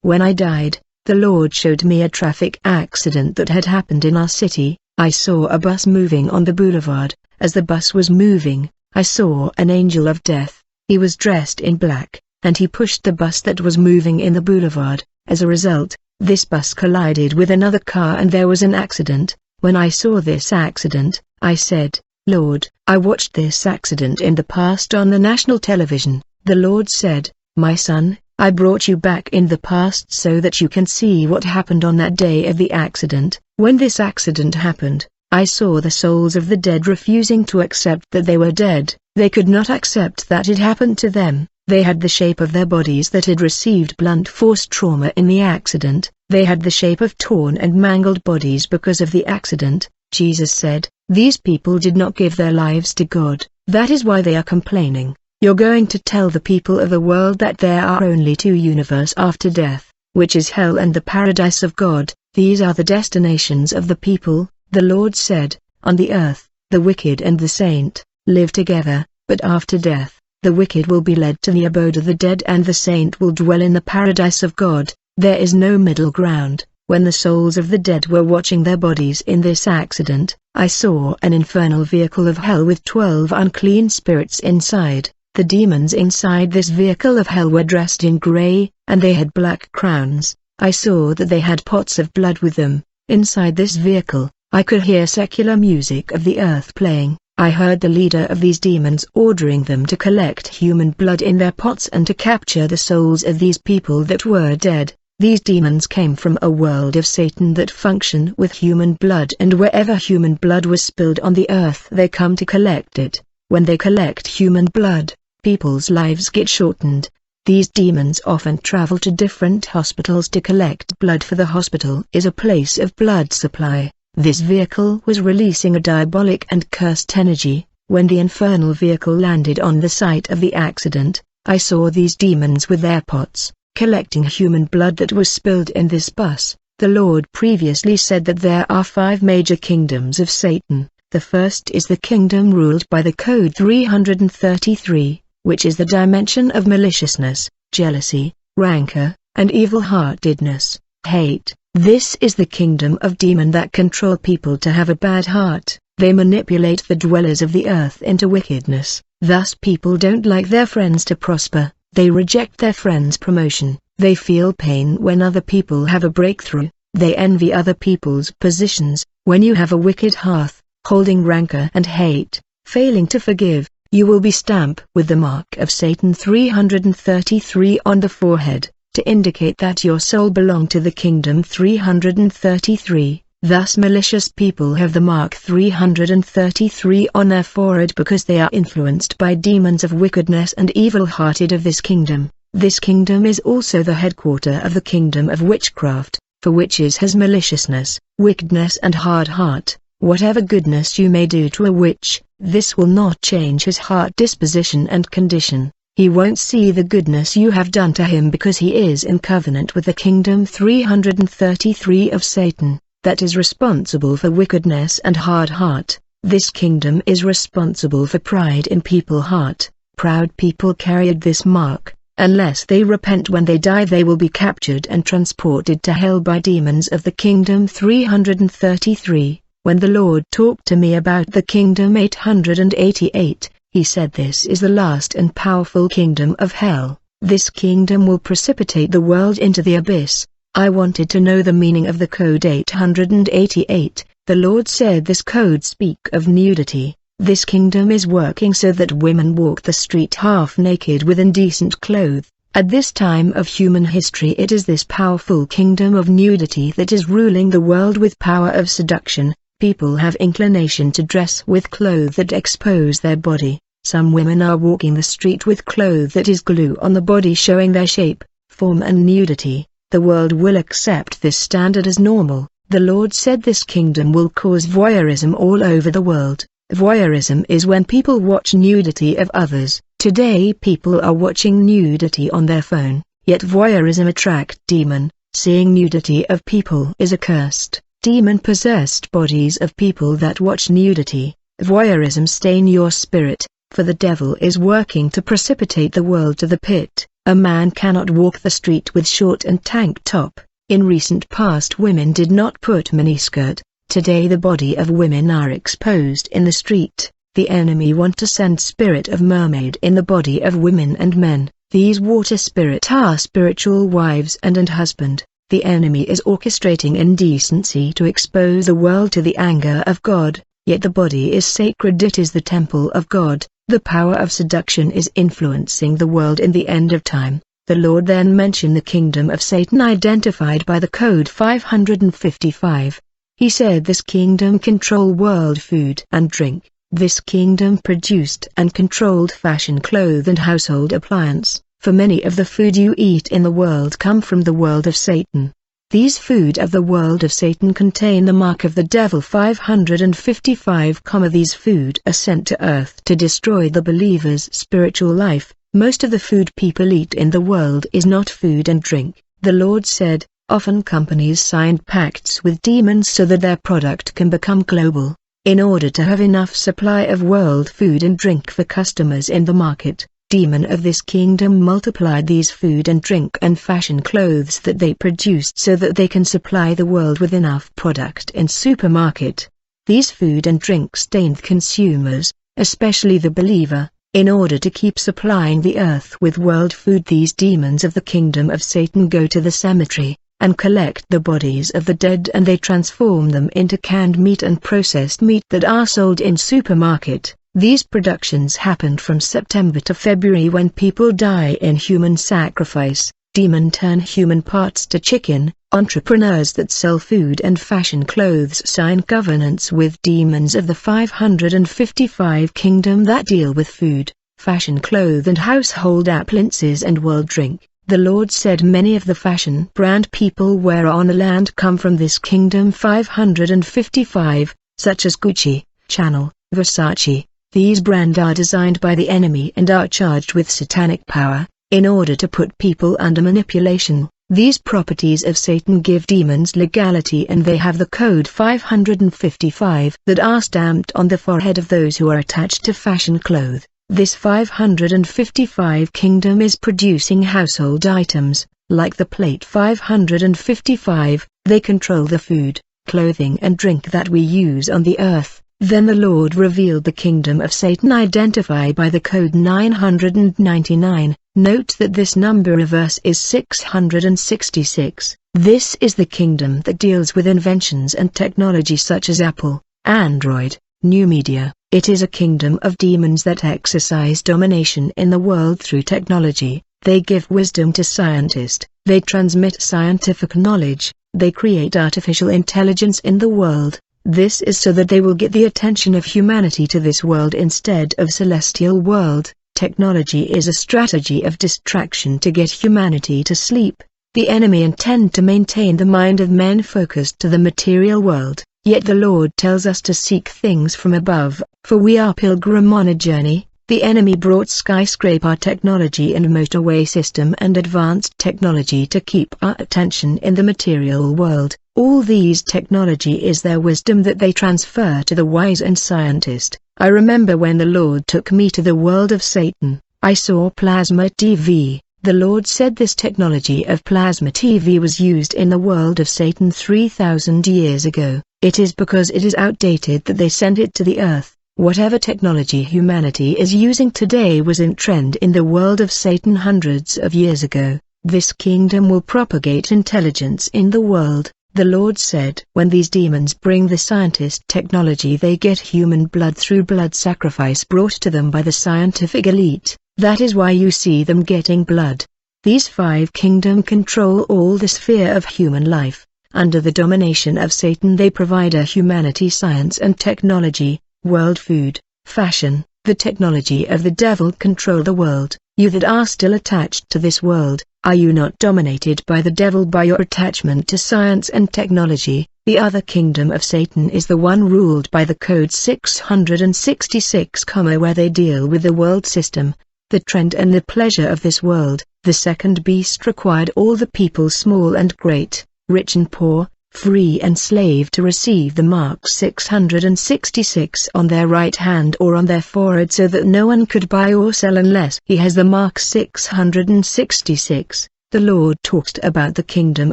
When I died, the Lord showed me a traffic accident that had happened in our city. I saw a bus moving on the boulevard. As the bus was moving, I saw an angel of death. He was dressed in black, and he pushed the bus that was moving in the boulevard. As a result, this bus collided with another car and there was an accident. When I saw this accident, I said, Lord, I watched this accident in the past on the national television. The Lord said, my son, I brought you back in the past so that you can see what happened on that day of the accident. When this accident happened, I saw the souls of the dead refusing to accept that they were dead. They could not accept that it happened to them. They had the shape of their bodies that had received blunt force trauma in the accident. They had the shape of torn and mangled bodies because of the accident. Jesus said, these people did not give their lives to God. That is why they are complaining. You're going to tell the people of the world that there are only two universes after death, which is hell and the paradise of God. These are the destinations of the people. The Lord said, on the earth, the wicked and the saint live together, but after death, the wicked will be led to the abode of the dead and the saint will dwell in the paradise of God. There is no middle ground. When the souls of the dead were watching their bodies in this accident, I saw an infernal vehicle of hell with 12 unclean spirits inside. The demons inside this vehicle of hell were dressed in gray, and they had black crowns. I saw that they had pots of blood with them. Inside this vehicle, I could hear secular music of the earth playing. I heard the leader of these demons ordering them to collect human blood in their pots and to capture the souls of these people that were dead. These demons came from a world of Satan that function with human blood, and wherever human blood was spilled on the earth they come to collect it. When they collect human blood, people's lives get shortened. These demons often travel to different hospitals to collect blood, for the hospital is a place of blood supply. This vehicle was releasing a diabolic and cursed energy. When the infernal vehicle landed on the site of the accident, I saw these demons with their pots, collecting human blood that was spilled in this bus. The Lord previously said that there are 5 major kingdoms of Satan. The first is the kingdom ruled by the code 333, which is the dimension of maliciousness, jealousy, rancor, and evil-heartedness, hate. This is the kingdom of demon that control people to have a bad heart. They manipulate the dwellers of the earth into wickedness. Thus people don't like their friends to prosper. They reject their friends' promotion. They feel pain when other people have a breakthrough. They envy other people's positions. When you have a wicked heart, holding rancor and hate, failing to forgive, you will be stamped with the mark of Satan 333 on the forehead, to indicate that your soul belonged to the kingdom 333. Thus malicious people have the mark 333 on their forehead because they are influenced by demons of wickedness and evil-hearted of this kingdom. This kingdom is also the headquarter of the kingdom of witchcraft, for witches has maliciousness, wickedness and hard heart. Whatever goodness you may do to a witch, this will not change his heart disposition and condition. He won't see the goodness you have done to him because he is in covenant with the kingdom 333 of Satan, that is responsible for wickedness and hard heart. This kingdom is responsible for pride in people's heart. Proud people carried this mark. Unless they repent when they die, they will be captured and transported to hell by demons of the kingdom 333. When the Lord talked to me about the kingdom 888, he said this is the last and powerful kingdom of hell. This kingdom will precipitate the world into the abyss. I wanted to know the meaning of the code 888. The Lord said this code speak of nudity. This kingdom is working so that women walk the street half naked with indecent clothes. At this time of human history, it is this powerful kingdom of nudity that is ruling the world with power of seduction. People have inclination to dress with clothes that expose their body. Some women are walking the street with clothes that is glue on the body showing their shape, form and nudity. The world will accept this standard as normal. The Lord said this kingdom will cause voyeurism all over the world. Voyeurism is when people watch nudity of others. Today people are watching nudity on their phone, yet voyeurism attracts demon. Seeing nudity of people is accursed. Demon-possessed bodies of people that watch nudity. Voyeurism stain your spirit, for the devil is working to precipitate the world to the pit. A man cannot walk the street with short and tank top. In recent past women did not put miniskirt. Today the body of women are exposed in the street. The enemy want to send spirit of mermaid in the body of women and men. These water spirit are spiritual wives and husband. The enemy is orchestrating indecency to expose the world to the anger of God, yet the body is sacred. It is the temple of God. The power of seduction is influencing the world in the end of time. The Lord then mentioned the kingdom of Satan identified by the code 555. He said this kingdom control world food and drink. This kingdom produced and controlled fashion clothes and household appliance, for many of the food you eat in the world come from the world of Satan. These food of the world of Satan contain the mark of the devil 555, these food are sent to earth to destroy the believer's spiritual life. Most of the food people eat in the world is not food and drink. The Lord said, often companies signed pacts with demons so that their product can become global, in order to have enough supply of world food and drink for customers in the market. Demon of this kingdom multiplied these food and drink and fashion clothes that they produced so that they can supply the world with enough product in supermarket. These food and drink stained consumers, especially the believer, in order to keep supplying the earth with world food. These demons of the kingdom of Satan go to the cemetery, and collect the bodies of the dead, and they transform them into canned meat and processed meat that are sold in supermarket. These productions happened from September to February when people die in human sacrifice. Demon turn human parts to chicken. Entrepreneurs that sell food and fashion clothes sign covenants with demons of the 555 kingdom that deal with food, fashion clothes and household appliances and world drink. The Lord said many of the fashion brand people wear on the land come from this kingdom 555, such as Gucci, Chanel, Versace. These brands are designed by the enemy and are charged with satanic power, in order to put people under manipulation. These properties of Satan give demons legality, and they have the code 555 that are stamped on the forehead of those who are attached to fashion clothes. This 555 kingdom is producing household items, like the plate 555, they control the food, clothing and drink that we use on the earth. Then the Lord revealed the kingdom of Satan identified by the code 999. Note that this number of verse is 666. This is the kingdom that deals with inventions and technology such as Apple, Android, new media. It is a kingdom of demons that exercise domination in the world through technology. They give wisdom to scientists, they transmit scientific knowledge, they create artificial intelligence in the world. This is so that they will get the attention of humanity to this world instead of celestial world. Technology is a strategy of distraction to get humanity to sleep. The enemy intend to maintain the mind of men focused to the material world, yet the Lord tells us to seek things from above, for we are pilgrim on a journey. The enemy brought skyscraper technology and motorway system and advanced technology to keep our attention in the material world. All these technology is their wisdom that they transfer to the wise and scientist. I remember when the Lord took me to the world of Satan, I saw plasma TV. The Lord said this technology of plasma TV was used in the world of Satan 3,000 years ago. It is because it is outdated that they sent it to the earth. Whatever technology humanity is using today was in trend in the world of Satan hundreds of years ago. This kingdom will propagate intelligence in the world. The Lord said, when these demons bring the scientist technology, they get human blood through blood sacrifice brought to them by the scientific elite. That is why you see them getting blood. These five kingdoms control all the sphere of human life. Under the domination of Satan they provide a humanity science and technology, world food, fashion. The technology of the devil control the world. You that are still attached to this world, are you not dominated by the devil by your attachment to science and technology? The other kingdom of Satan is the one ruled by the code 666, where they deal with the world system, the trend and the pleasure of this world. The second beast required all the people, small and great, rich and poor, free and slave to receive the mark 666 on their right hand or on their forehead, so that no one could buy or sell unless he has the mark 666. The Lord talked about the kingdom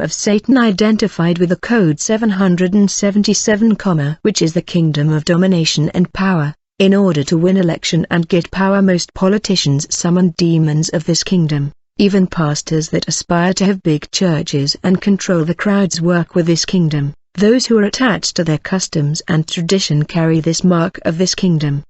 of Satan identified with the code 777, which is the kingdom of domination and power. In order to win election and get power, most politicians summon demons of this kingdom. Even pastors that aspire to have big churches and control the crowds work with this kingdom. Those who are attached to their customs and tradition carry this mark of this kingdom.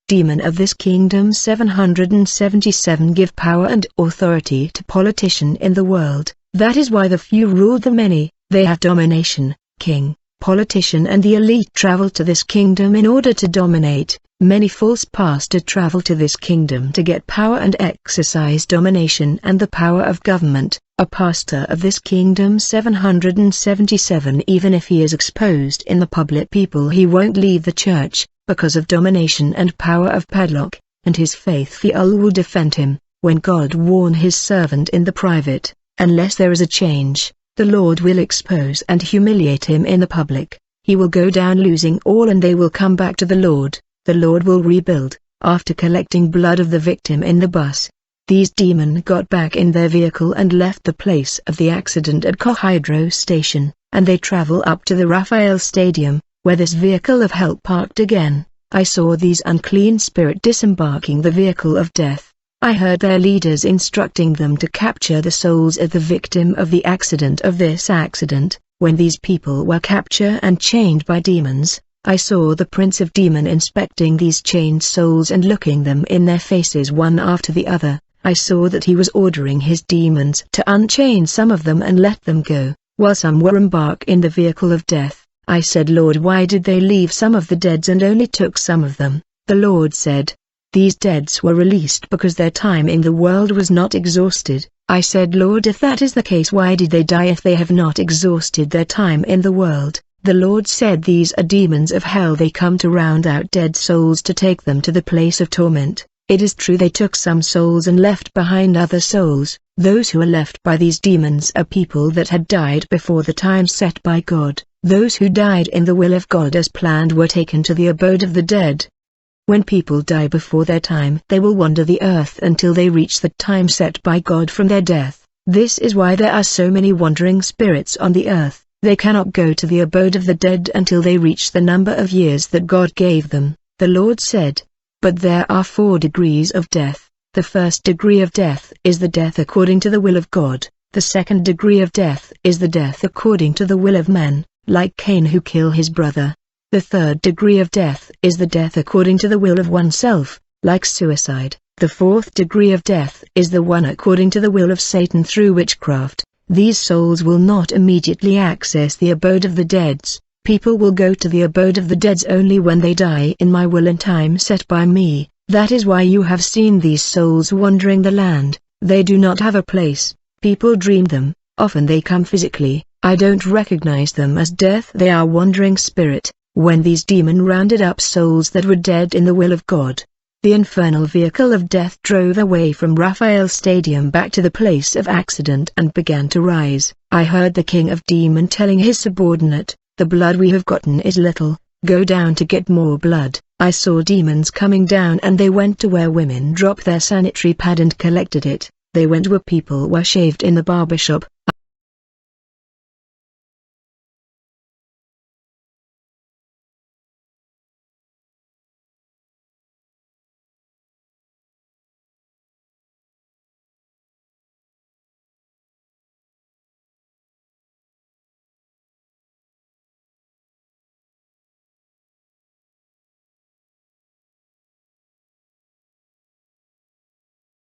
Demon of this kingdom 777 give power and authority to politician in the world. That is why the few rule the many. They have domination. King, politician and the elite travel to this kingdom in order to dominate. Many false pastors travel to this kingdom to get power and exercise domination and the power of government. A pastor of this kingdom 777, even if he is exposed in the public people, he won't leave the church, because of domination and power of padlock, and his faithful will defend him. When God warn his servant in the private, unless there is a change, the Lord will expose and humiliate him in the public. He will go down losing all, and they will come back to the Lord. The Lord will rebuild, after collecting blood of the victim in the bus. These demons got back in their vehicle and left the place of the accident at Hydro Station, and they travel up to the Raphael Stadium, where this vehicle of hell parked again. I saw these unclean spirits disembarking the vehicle of death. I heard their leaders instructing them to capture the souls of the victim of the accident of this accident. When these people were captured and chained by demons, I saw the prince of demon inspecting these chained souls and looking them in their faces one after the other. I saw that he was ordering his demons to unchain some of them and let them go, while some were embarked in the vehicle of death. I said, Lord, why did they leave some of the deads and only took some of them? The Lord said, these deads were released because their time in the world was not exhausted. I said, Lord, if that is the case, why did they die if they have not exhausted their time in the world? The Lord said, these are demons of hell. They come to round out dead souls to take them to the place of torment. It is true they took some souls and left behind other souls. Those who are left by these demons are people that had died before the time set by God. Those who died in the will of God as planned were taken to the abode of the dead. When people die before their time, they will wander the earth until they reach the time set by God from their death. This is why there are so many wandering spirits on the earth. They cannot go to the abode of the dead until they reach the number of years that God gave them. The Lord said, but there are 4 degrees of death. The first degree of death is the death according to the will of God. The second degree of death is the death according to the will of man, like Cain who killed his brother. The third degree of death is the death according to the will of oneself, like suicide. The fourth degree of death is the one according to the will of Satan through witchcraft. These souls will not immediately access the abode of the dead. People will go to the abode of the dead only when they die in my will and time set by me. That is why you have seen these souls wandering the land. They do not have a place. People dream them. Often they come physically. I don't recognize them as death. They are wandering spirit. When these demons rounded up souls that were dead in the will of God, the infernal vehicle of death drove away from Raphael Stadium back to the place of accident and began to rise. I heard the king of demon telling his subordinate, the blood we have gotten is little, go down to get more blood. I saw demons coming down and they went to where women drop their sanitary pad and collected it. They went where people were shaved in the barber shop.